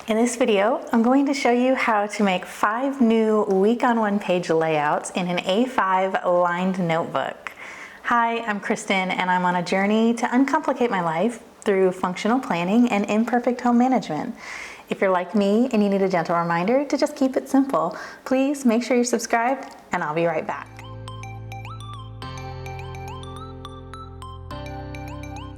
In this video, I'm going to show you how to make 5 new week on one page layouts in an A5 lined notebook. Hi, I'm Kristen and I'm on a journey to uncomplicate my life through functional planning and imperfect home management. If you're like me and you need a gentle reminder to just keep it simple, please make sure you're subscribed and I'll be right back.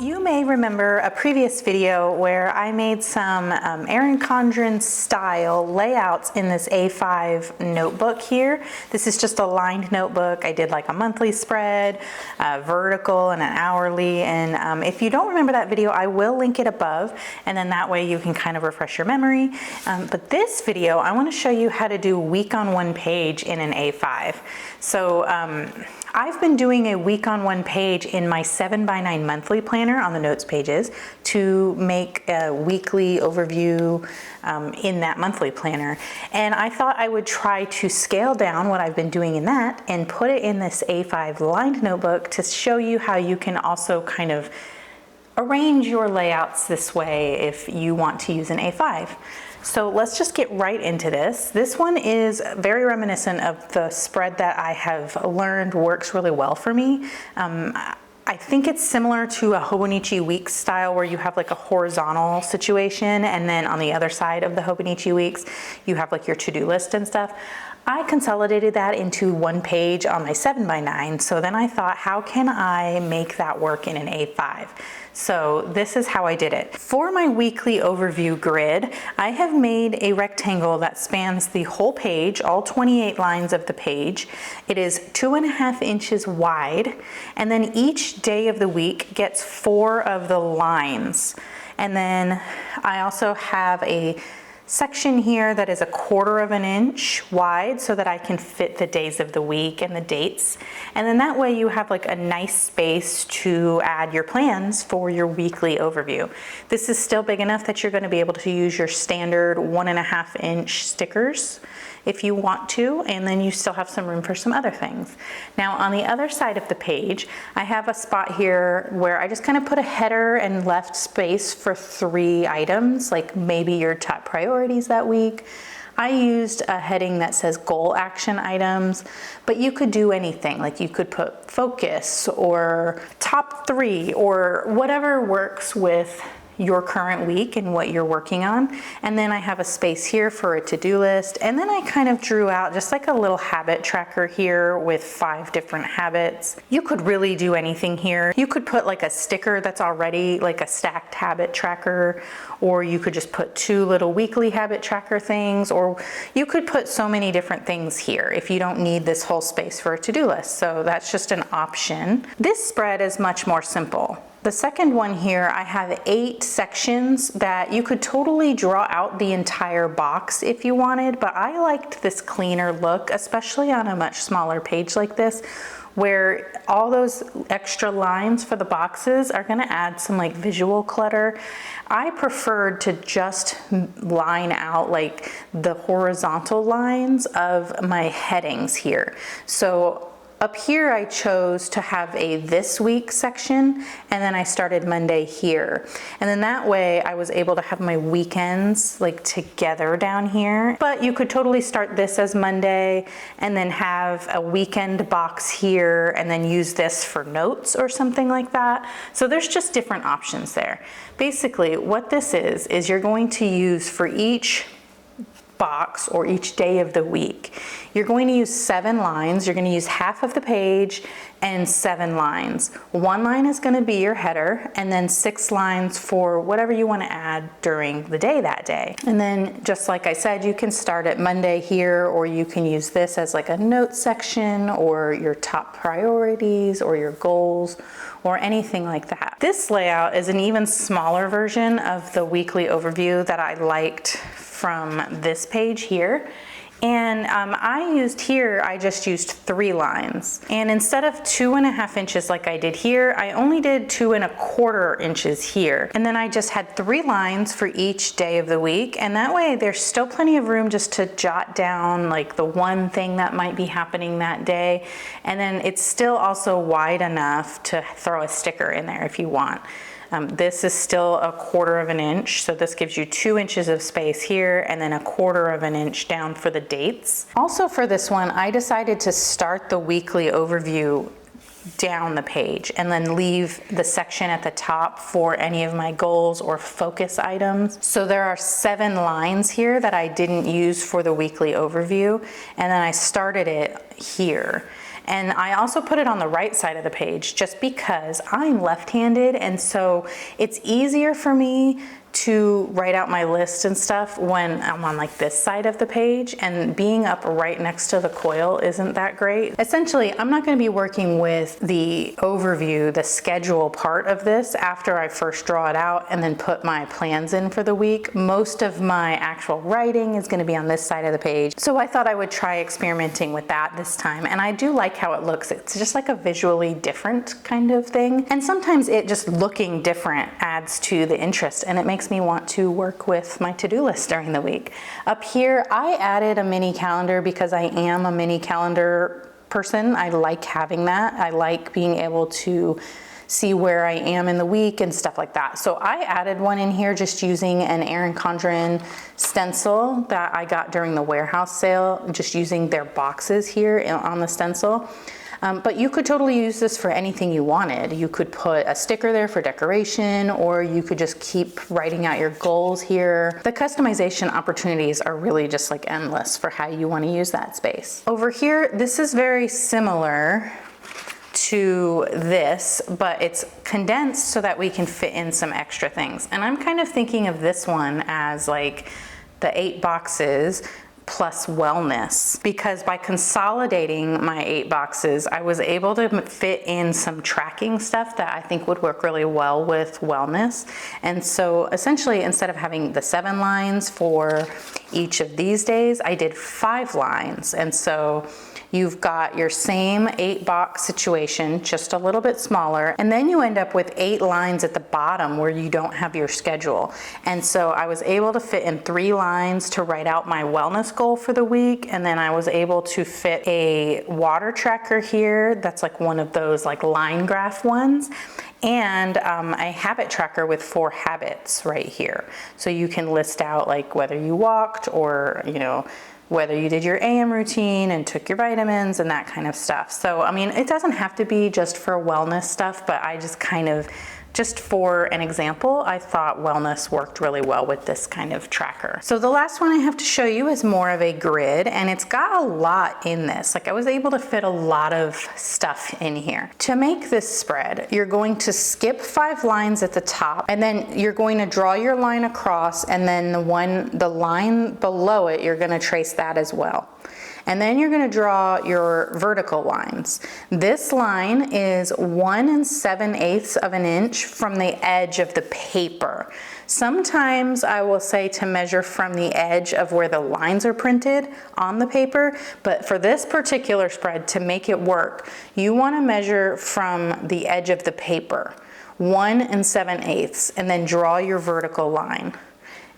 You may remember a previous video where I made some Erin Condren style layouts in this A5 notebook here. This is just a lined notebook. I did like a monthly spread, vertical and an hourly. And if you don't remember that video, I will link it above. And then that way you can kind of refresh your memory. But this video, I want to show you how to do week on one page in an A5. So I've been doing a week on one page in my 7x9 monthly planner on the notes pages to make a weekly overview in that monthly planner. And I thought I would try to scale down what I've been doing in that and put it in this A5 lined notebook to show you how you can also kind of arrange your layouts this way if you want to use an A5. So let's just get right into this. This one is very reminiscent of the spread that I have learned works really well for me. I think it's similar to a Hobonichi Weeks style where you have like a horizontal situation and then on the other side of the Hobonichi Weeks, you have like your to-do list and stuff. I consolidated that into one page on my 7x9. So then I thought, how can I make that work in an A5? So this is how I did it. For my weekly overview grid, I have made a rectangle that spans the whole page, all 28 lines of the page. It is 2.5 inches wide, and then each day of the week gets 4 of the lines. And then I also have a section here that is 1/4 inch wide so that I can fit the days of the week and the dates. And then that way you have like a nice space to add your plans for your weekly overview. This is still big enough that you're going to be able to use your standard 1.5 inch stickers if you want to, and then you still have some room for some other things. Now on the other side of the page, I have a spot here where I just kind of put a header and left space for 3 items, like maybe your top priorities that week. I used a heading that says goal action items, but you could do anything. Like you could put focus or top 3 or whatever works with your current week and what you're working on. And then I have a space here for a to-do list. And then I kind of drew out just like a little habit tracker here with 5 different habits. You could really do anything here. You could put like a sticker that's already like a stacked habit tracker, or you could just put 2 little weekly habit tracker things, or you could put so many different things here if you don't need this whole space for a to-do list. So that's just an option. This spread is much more simple. The second one here, I have 8 sections that you could totally draw out the entire box if you wanted, but I liked this cleaner look, especially on a much smaller page like this, where all those extra lines for the boxes are gonna add some like visual clutter. I preferred to just line out like the horizontal lines of my headings here. So up here, I chose to have a this week section, and then I started Monday here. And then that way I was able to have my weekends like together down here. But you could totally start this as Monday and then have a weekend box here and then use this for notes or something like that. So there's just different options there. Basically, what this is you're going to use for each box or each day of the week, you're going to use 7 lines. You're going to use half of the page and 7 lines. 1 line is going to be your header, and then 6 lines for whatever you want to add during the day that day. And then just like I said, you can start at Monday here, or you can use this as like a note section or your top priorities or your goals or anything like that. This layout is an even smaller version of the weekly overview that I liked from this page here. And I just used 3 lines. And instead of 2.5 inches like I did here, I only did 2.25 inches here. And then I just had 3 lines for each day of the week. And that way there's still plenty of room just to jot down like the one thing that might be happening that day. And then it's still also wide enough to throw a sticker in there if you want. This is still 1/4 of an inch, so this gives you 2 inches of space here and then 1/4 of an inch down for the dates. Also for this one, I decided to start the weekly overview down the page and then leave the section at the top for any of my goals or focus items. So there are 7 lines here that I didn't use for the weekly overview, and then I started it here. And I also put it on the right side of the page just because I'm left-handed, and so it's easier for me to write out my list and stuff when I'm on like this side of the page, and being up right next to the coil isn't that great. Essentially, I'm not going to be working with the overview, the schedule part of this after I first draw it out and then put my plans in for the week. Most of my actual writing is going to be on this side of the page. So I thought I would try experimenting with that this time, and I do like how it looks. It's just like a visually different kind of thing. And sometimes it just looking different adds to the interest, and it makes me want to work with my to-do list during the week. Up here, I added a mini calendar because I am a mini calendar person. I like having that. I like being able to see where I am in the week and stuff like that. So I added one in here just using an Erin Condren stencil that I got during the warehouse sale, just using their boxes here on the stencil. But you could totally use this for anything you wanted. You could put a sticker there for decoration, or you could just keep writing out your goals here. The customization opportunities are really just like endless for how you want to use that space. Over here, this is very similar to this, but it's condensed so that we can fit in some extra things. And I'm kind of thinking of this one as like the 8 boxes plus wellness, because by consolidating my 8 boxes, I was able to fit in some tracking stuff that I think would work really well with wellness. And so essentially, instead of having the 7 lines for each of these days, I did 5 lines. And so you've got your same 8 box situation, just a little bit smaller, and then you end up with 8 lines at the bottom where you don't have your schedule. And so I was able to fit in 3 lines to write out my wellness goal for the week, and then I was able to fit a water tracker here that's like one of those like line graph ones, and a habit tracker with 4 habits right here. So you can list out like whether you walked, or whether you did your AM routine and took your vitamins and that kind of stuff. So, I mean, it doesn't have to be just for wellness stuff, but I just kind of, just for an example, I thought wellness worked really well with this kind of tracker. So the last one I have to show you is more of a grid, and it's got a lot in this. Like, I was able to fit a lot of stuff in here. To make this spread, you're going to skip 5 lines at the top, and then you're going to draw your line across, and then the line below it, you're gonna trace that as well. And then you're going to draw your vertical lines. This line is 1 7/8 of an inch from the edge of the paper. Sometimes I will say to measure from the edge of where the lines are printed on the paper, but for this particular spread, to make it work, you want to measure from the edge of the paper, 1 7/8, and then draw your vertical line.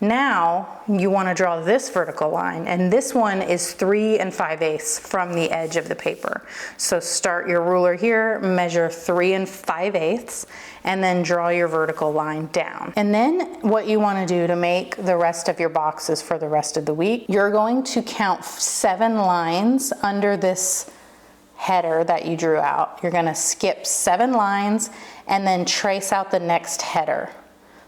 Now you want to draw this vertical line, and this one is 3 5/8 from the edge of the paper. So start your ruler here, measure 3 5/8, and then draw your vertical line down. And then what you want to do to make the rest of your boxes for the rest of the week, you're going to count 7 lines under this header that you drew out. You're going to skip 7 lines and then trace out the next header.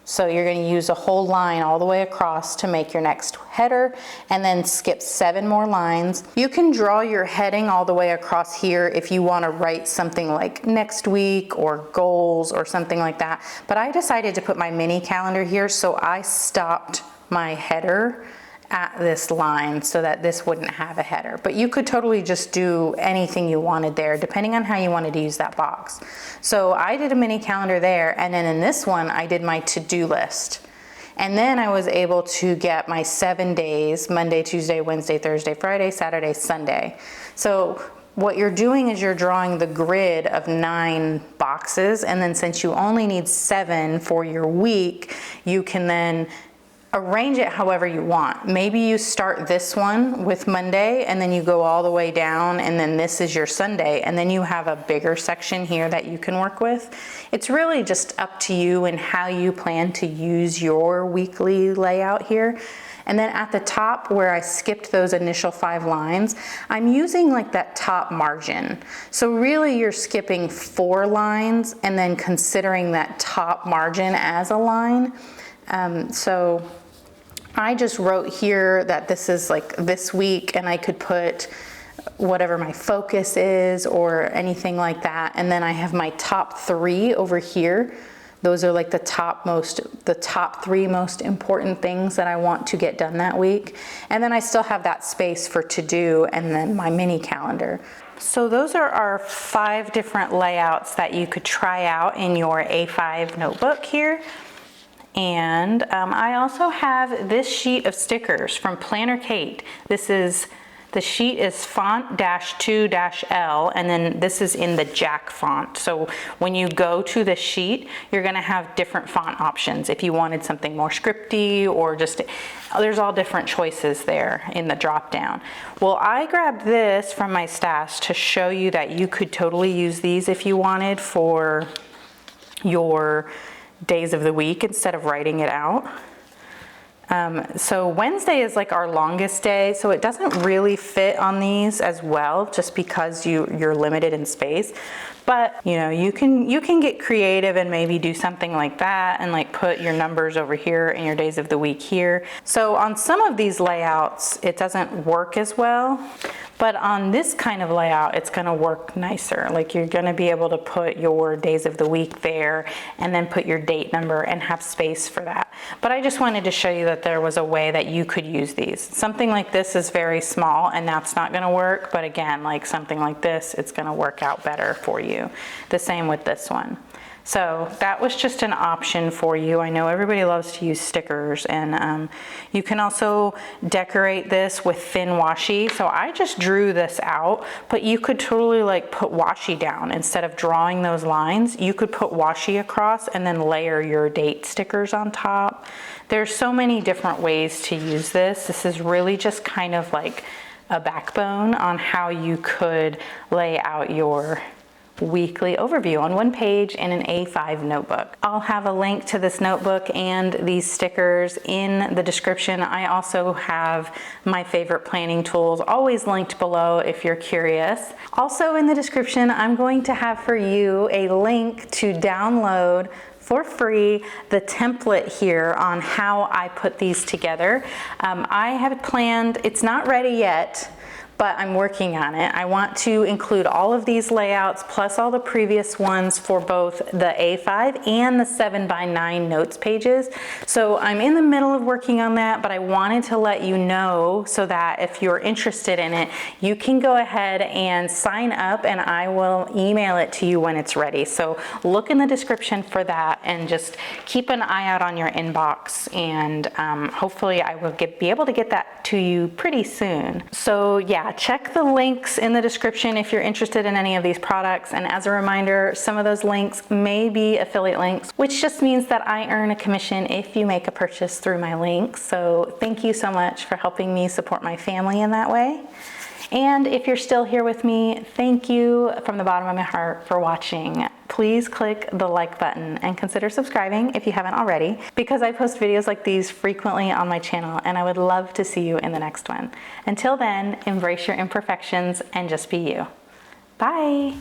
So you're going to use a whole line all the way across to make your next header, and then skip 7 more lines. You can draw your heading all the way across here if you want to write something like next week or goals or something like that. But I decided to put my mini calendar here, so I stopped my header at this line so that this wouldn't have a header. But you could totally just do anything you wanted there, depending on how you wanted to use that box. So I did a mini calendar there, and then in this one I did my to-do list. And then I was able to get my 7 days, Monday, Tuesday, Wednesday, Thursday, Friday, Saturday, Sunday. So what you're doing is you're drawing the grid of 9 boxes, and then since you only need 7 for your week, you can then arrange it however you want. Maybe you start this one with Monday and then you go all the way down and then this is your Sunday and then you have a bigger section here that you can work with. It's really just up to you and how you plan to use your weekly layout here. And then at the top where I skipped those initial 5 lines, I'm using like that top margin. So really you're skipping 4 lines and then considering that top margin as a line. So I just wrote here that this is like this week and I could put whatever my focus is or anything like that. And then I have my top 3 over here. Those are like the top 3 most important things that I want to get done that week. And then I still have that space for to do and then my mini calendar. So those are our 5 different layouts that you could try out in your A5 notebook here. And I also have this sheet of stickers from Planner Kate. The sheet is font-2-L, and then this is in the Jack font. So when you go to the sheet, you're gonna have different font options. If you wanted something more scripty or just, there's all different choices there in the drop down. Well, I grabbed this from my stash to show you that you could totally use these if you wanted for your days of the week instead of writing it out. So Wednesday is like our longest day, so it doesn't really fit on these as well, just because you're limited in space. But you know, you can get creative and maybe do something like that and like put your numbers over here and your days of the week here. So on some of these layouts, it doesn't work as well. But on this kind of layout, it's gonna work nicer. Like you're gonna be able to put your days of the week there and then put your date number and have space for that. But I just wanted to show you that there was a way that you could use these. Something like this is very small and that's not gonna work. But again, like something like this, it's gonna work out better for you. The same with this one. So that was just an option for you. I know everybody loves to use stickers, and you can also decorate this with thin washi. So I just drew this out, but you could totally like put washi down. Instead of drawing those lines, you could put washi across and then layer your date stickers on top. There's so many different ways to use this. This is really just kind of like a backbone on how you could lay out your weekly overview on one page in an A5 notebook. I'll have a link to this notebook and these stickers in the description. I also have my favorite planning tools always linked below if you're curious. Also in the description, I'm going to have for you a link to download for free the template here on how I put these together. I have planned, it's not ready yet, but I'm working on it. I want to include all of these layouts plus all the previous ones for both the A5 and the 7x9 notes pages. So I'm in the middle of working on that, but I wanted to let you know so that if you're interested in it, you can go ahead and sign up and I will email it to you when it's ready. So look in the description for that and just keep an eye out on your inbox, and hopefully I will be able to get that to you pretty soon. So yeah, check the links in the description if you're interested in any of these products. And as a reminder, some of those links may be affiliate links, which just means that I earn a commission if you make a purchase through my links. So thank you so much for helping me support my family in that way. And if you're still here with me, thank you from the bottom of my heart for watching. Please click the like button and consider subscribing if you haven't already, because I post videos like these frequently on my channel and I would love to see you in the next one. Until then, embrace your imperfections and just be you. Bye.